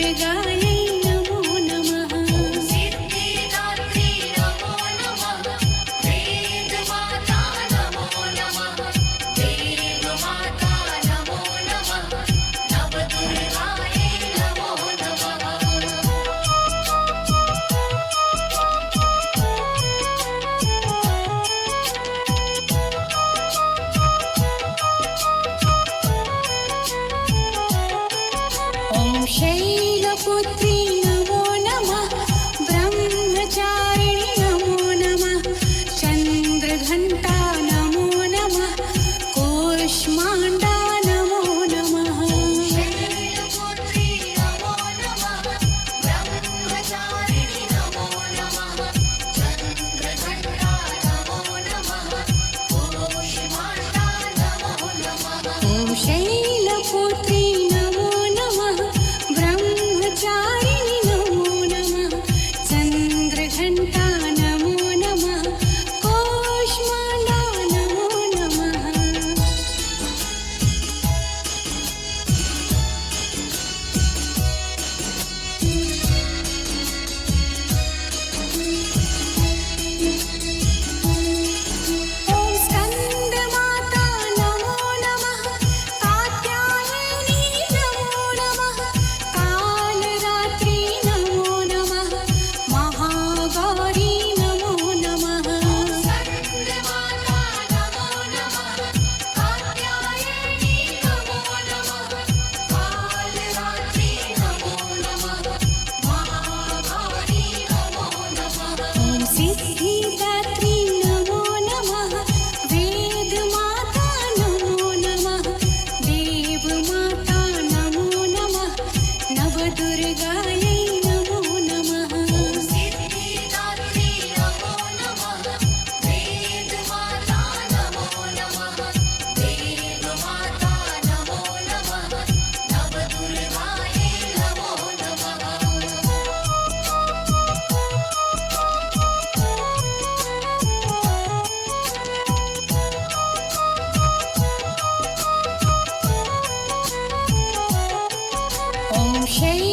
दुर्गायै नमो नमः। सिद्धिदात्री नमो नमः। वेदमाता नमो नमः। देवमाता नमो नमः। नवदुर्गायै नमो नमः। ॐ शैलपुत्री नमो नमः। ब्रह्मचारिणि नमो नमः। चन्द्रघण्टा नमो नमः। कूष्माण्डा नमो नमः। शैलपुत्री नमो नमः। ब्रह्मचारिणि नमो नमः। चन्द्रघण्टा नमो नमः। कूष्माण्डा नमो नमः। ॐ शैलपुत्री नमो नमः। ब्रह्मचारिणि नमो नमः। चन्द्रघण्टा नमो नमः। कूष्माण्डा नमो नमः। ॐ स्कन्दमाता नमो नमः। कात्यायनी नमो नमः। कालरात्रि नमो नमः। महागौरी नमो नमः। स्कन्दमाता नमो नमः। कात्यायनी नमो नमः। कालरात्रि नमो नमः। महागौरी नमो नमः। ॐ सिद्धिदात्री नमो नमः। वेदमाता नमो नमः। देवमाता नमो नमः। नवदुर्गायै नमो नमः। सिद्धिदात्री नमो नमः। वेदमाता नमो नमः। देवमाता नमो नमः। नवदुर्गायै नमो नमः। ॐ शैलपुत्री